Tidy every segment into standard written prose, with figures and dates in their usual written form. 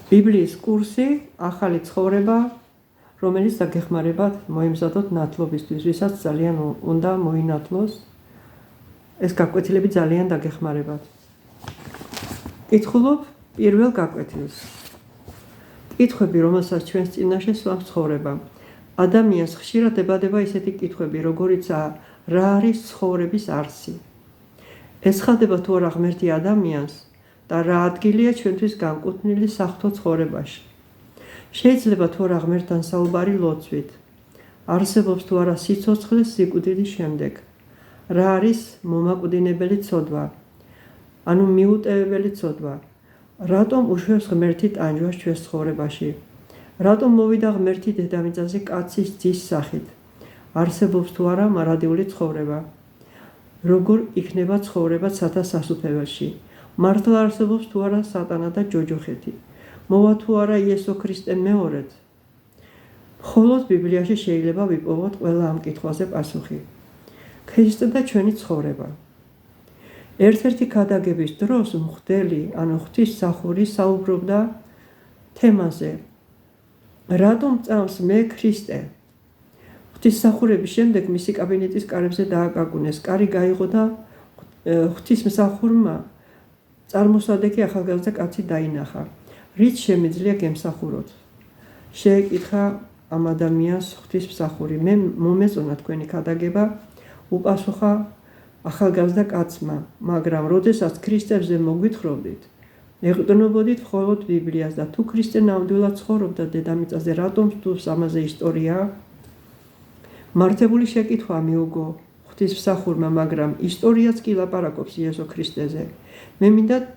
ბიბლიის კურსი, ახალი ცხოვრება, რომელიც დაგეხმარებათ მოემზადოთ ნათლობისთვის, ვისაც ძალიან უნდა მოინათლოს. ეს გაკვეთილები ძალიან დაგეხმარებათ. კითხულობ პირველ გაკვეთილს. კითხვები, რომელსაც ჩვენს წინაშე სვამს ცხოვრება. ადამიანს ხშირად ებადება ისეთი კითხვები, როგორიცაა რა არის ცხოვრების არსი. ეცხადება თუ არა ღმერთი ადამიანს და რა ადგილია ჩვენთვის განკუთვნილი საღვთო ცხოვრებაში. შეიძლება თუ არა ღმერთთან საუბარი ლოცვით. არსებობს თუ არა სიცოცხლე სიკვდილის შემდეგ. რა არის მომაკვდინებელი ცოდვა, ანუ მიუტევებელი ცოდვა. რატომ უშვებს ღმერთი ტანჯვას ჩვენს ცხოვრებაში? რატომ მოვიდა ღმერთი დედამიწაზე კაცის ძის სახით? არსებობს თუ არა მარადიული ცხოვრება? როგორ იქნება ცხოვრება ცათა სასუფეველში? მართლა არსებობს თუ არა სატანა და ჯოჯოხეთი? მოვა თუ არა იესო ქრისტე მეორედ? მხოლოდ ბიბლიაში შეიძლება ვიპოვოთ ყველა ამ კითხვაზე პასუხი. ქრისტე და ჩვენი ცხოვრება. ერთ-ერთი ქადაგების დროს მღვდელი, ანუ ღვთისმსახური საუბრობდა თემაზე. რატომ წამს მე ქრისტე? ღვთისმსახურების შემდეგ მისი კაბინეტის კარებზე დააკაკუნეს. კარი გაიღო და ღვთისმსახურმა წარმოსადეგი ახალგაზრდა კაცი დაინახა. რით შემიძლია გემსახუროთ? შეეკითხა ამ ადამიანს ღვთისმსახური. მე მომეწონა თქვენი ქადაგება, უპასუხა ახალგაზრდა კაცმა, მაგრამ როდესაც ქრისტეზე მოგვითხრობდით, ეყრდნობოდით მხოლოდ ბიბლიას და თუ ქრისტე ნამდვილად ცხოვრობდა დედამიწაზე, რატომ თავს ამაზე ისტორია? მართებული შეკითხვა მიუგო ღვთისმსახურმა, მაგრამ ისტორიაც კი ლაპარაკობს იესო ქრისტეზე. მე მინდოდა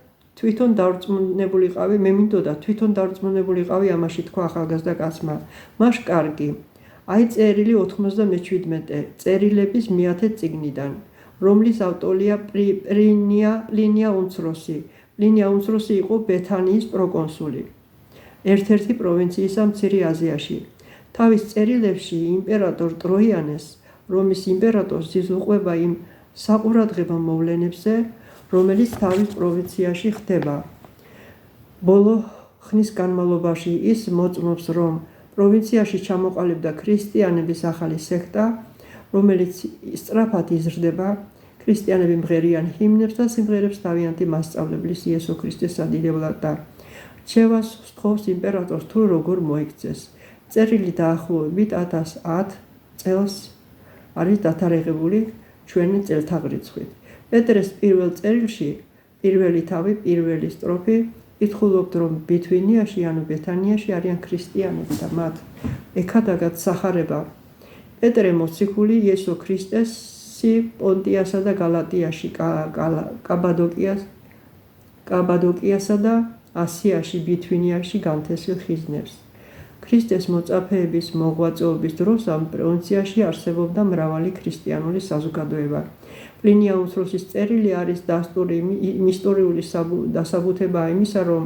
თვითონ დარწმუნებულიყავი ამაში, თქვა ახალგაზრდა კაცმა. მას კარგი. აი წერილი 97 წერილების მე-10 წიგნიდან, რომლის ავტორია პლინია უმცროსი. პლინია უმცროსი იყო ბეთანიის პროკონსული, ერთ-ერთი პროვინციისა მცირე აზიაში. თავის წერილებში იმპერატორ ტროიანეს, რომის იმპერატორს იზუყვება იმ საყურადღებო მოვლენებზე, რომელიც თავის პროვინციაში ხდება. ბოლო ხნის განმავლობაში ის მოწმობს, რომ პროვინციაში ჩამოყალიბდა ქრისტიანების ახალი სექტა, რომელიც სწრაფად იზრდება. ქრისტიანები მღერიან ჰიმნებს და სიმღერებს თავიანთი მასწავლებლის იესო ქრისტეს სადიდებლად და რჩევას სთხოვს იმპერატორს თუ როგორ მოიქცეს. წერილი დაახლოებით 1010 წელს არის დათარიღებული ჩვენი წელთაღრიცხვით. პეტრეს პირველ წერილში, პირველი თავი, პირველი სტროფი კითხულობთ, რომ ბითვინიაში, ანუ ბეთანიაში არიან ქრისტიანები და მათ ეკადაგათ სახარება. პეტრე მოციქული იესო ქრისტესი პონტიასა და გალატიაში, კაბადოკიასა და ასიაში, ბითვინიაში განთესილ ხიზნებს. ქრისტეს მოწაფეების მოღვაწეობის დროს ამ პროვინციაში არსებობდა მრავალი ქრისტიანული საზოგადოება. პლინია უმცროსის წერილი არის ისტორიული დასაბუთება იმისა, რომ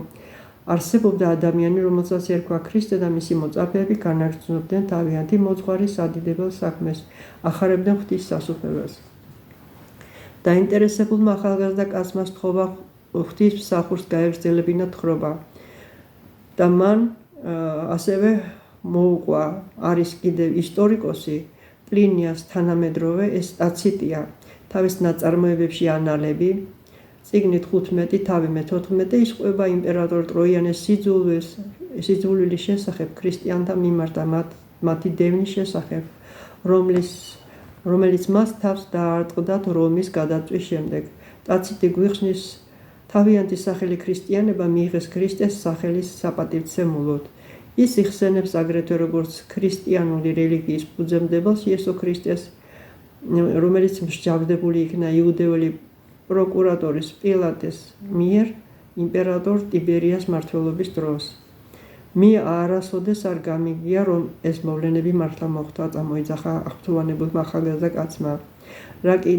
არსებობდა ადამიანი, რომელსაც ერქვა ქრისტე და მისი მოწაფეები განაგრძობდნენ თავიანთი მოძღვარი სადიდებელ საქმეს, ახარებდნენ ღვთის სასუფეველს. დაინტერესებულმა ახალგაზრდა კაცმა სთხოვა ღვთისმსახურს გაეგრძელებინა თხრობა და მან ასევე მოუყვა არის კიდევ ისტორიკოსი პლინიას თანამედროვე ეს ტაციტია თავის ნაწარმოებებში ანალები წიგნით 15 თავი მე-14 ისყვება იმპერატორ ტროიანეს სიძულვილის შესახებ ქრისტიანთა მიმართ და მათი დევნის შესახებ, რომელიც მას თავს დაარტყდათ რომის გადაწვის შემდეგ. ტაციტი გვიხსნის თავიანთი სახელი ქრისტიანება მიიღეს ქრისტეს სახელის საპატივცემულოდ. ის იხსენებს აგრეთვე როგორც ქრისტიანული რელიგიის ფუძემდებელს იესო ქრისტეს, რომელიც მსჯავრდებული იქნა იუდეული პროკურატორის პილატეს მიერ იმპერატორ ტიბერიას მმართველობის დროს. მე არასოდეს არ გამიგია, რომ ეს მოვლენები მართლა მოხდა, წამოიძახა აღფრთოვანებულმა ახალგაზრდა კაცმა. რა კი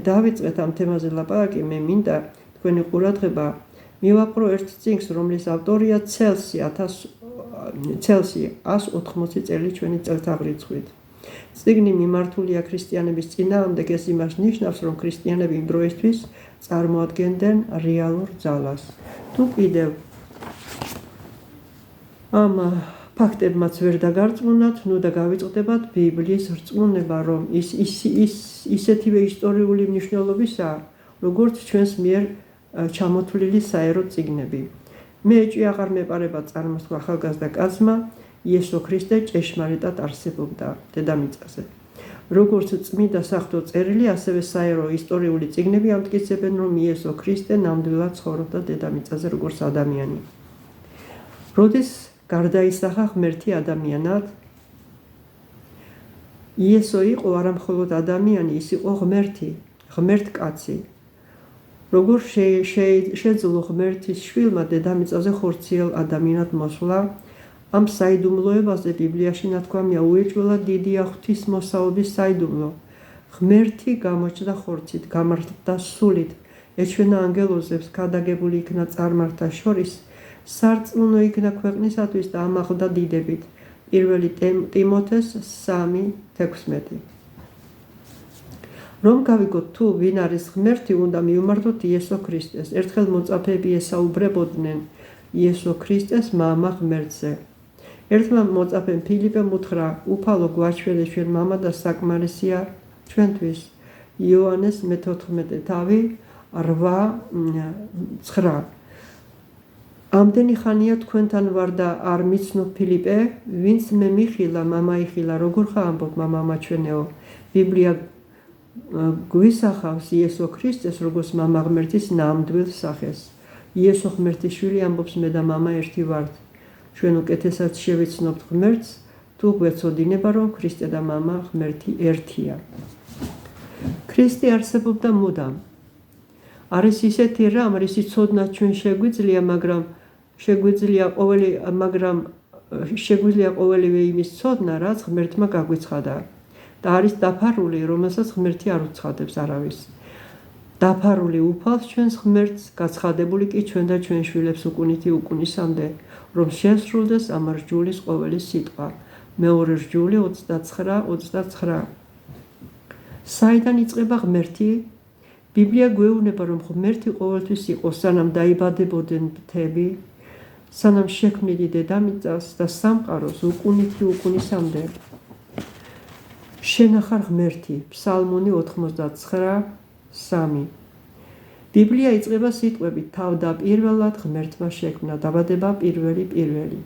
დავიწყეთ ამ თემაზე ლაპარაკი, მე მინდა თქვენი ყურადღება მივაპყრო ერთ წიგნს, რომლის ავტორია ცელსი 180 წელი ჩვენი წელთაღრიცხვით. წიგნი მიმართულია ქრისტიანების წინააღმდეგ, ეს იმას ნიშნავს, რომ ქრისტიანები იმ დროისთვის წარმოადგენდნენ რეალურ ძალას. თუ კიდევ ამ ფაქტებმაც ვერ დაგარწმუნათ, ნუ და გავიწყდებათ ბიბლიის რწმუნება, რომ ის ისეთივე ისტორიული მნიშვნელობისაა, როგორც ჩვენს მიერ ჩამოთვლილი საერო წიგნები. მე ეჭვი აღარ მეპარება წარმოსთქვა ახალგაზრდა კაცმა, იესო ქრისტე ჭეშმარიტად არსებობდა დედამიწაზე. როგორც წმინდა საღვთო წერილი, ასევე საერო ისტორიული წიგნები ამტკიცებენ, რომ იესო ქრისტე ნამდვილად ცხოვრობდა დედამიწაზე როგორც ადამიანი. როდის გარდაისახა ღმერთი ადამიანად, იესო იყო არა მხოლოდ ადამიანი, ის იყო ღმერთი, ღმერთკაცი. როგორ შეძლო ღმერთის შვილმა დედამიწაზე ხორციელ ადამიანად მოსვლა, ამ საიდუმლოებაზე ბიბლიაში ნათქვამია უეჭველად დიდია ღვთისმოსაობის საიდუმლო. ღმერთი გამოჩნდა ხორცით, გამართდა სულით, ეჩვენა ანგელოზებს, ქადაგებული იქნა წარმართთა შორის, სარწმუნო იქნა ქვეყნისათვის და ამაღლდა დიდებით. პირველი ტიმოთეს 3:16. რომ გავიგოთ თუ ვინ არის ღმერთი, უნდა მივმართოთ იესო ქრისტეს. ერთხელ მოწაფეები ესაუბრებოდნენ იესო ქრისტეს მამა ღმერთზე. ერთმა მოწაფემ ფილიპემ უთხრა, უფალო გვაჩვენე ჩვენ მამა და საკმარისია ჩვენთვის. იოანეს მე-14 თავი 8:9. ამდენი ხანია თქვენთან ვარ და არ მიცნობ ფილიპე, ვინც მე მიხილა, მამა იხილა, როგორ ხა ამბობ მამა მაჩვენეო. ბიბლია გვისახავს იესო ქრისტეს როგორც მამა ღმერთის ნამდვილ სახეს. იესო ღმერთის შვილი ამბობს, მე და მამა ერთი ვართ. ჩვენ უკეთესად შევიცნობთ ღმერთს, თუ გვეცოდინება, რომ ქრისტე და მამა ღმერთი ერთია. ქრისტე არსებობდა მუდამ. არის ისეთი რამ, რისი ცოდნა ჩვენ შეგვიძლია, მაგრამ შეგვიძლია ყოველივე იმის ცოდნა, რაც ღმერთმა გაგვიცხადა. და არის დაფარული, რომელსაც ღმერთი არ უცხადებს არავის. დაფარული უფალს ჩვენს ღმერთს, გაცხადებული კი ჩვენ და ჩვენ შვილებს უკუნითი უკუნისამდე, რომ შესრულდეს ამ რჯულის ყოველი სიტყვა. მეორე რჯული 29:29. საიდან იწყება ღმერთი? ბიბლია გვეუბნება, რომ ღმერთი ყოველთვის იყო, სანამ დაიბადებოდნენ მთები, სანამ შექმნილი დედამიწას და სამყაროს უკუნითი უკუნისამდე. შენ ახარ ღმერთი, ფსალმუნი 89:3. ბიბლია იწყება სიტყვებით, თავდაპირველად ღმერთმა შექმნა, დაბადება პირველი.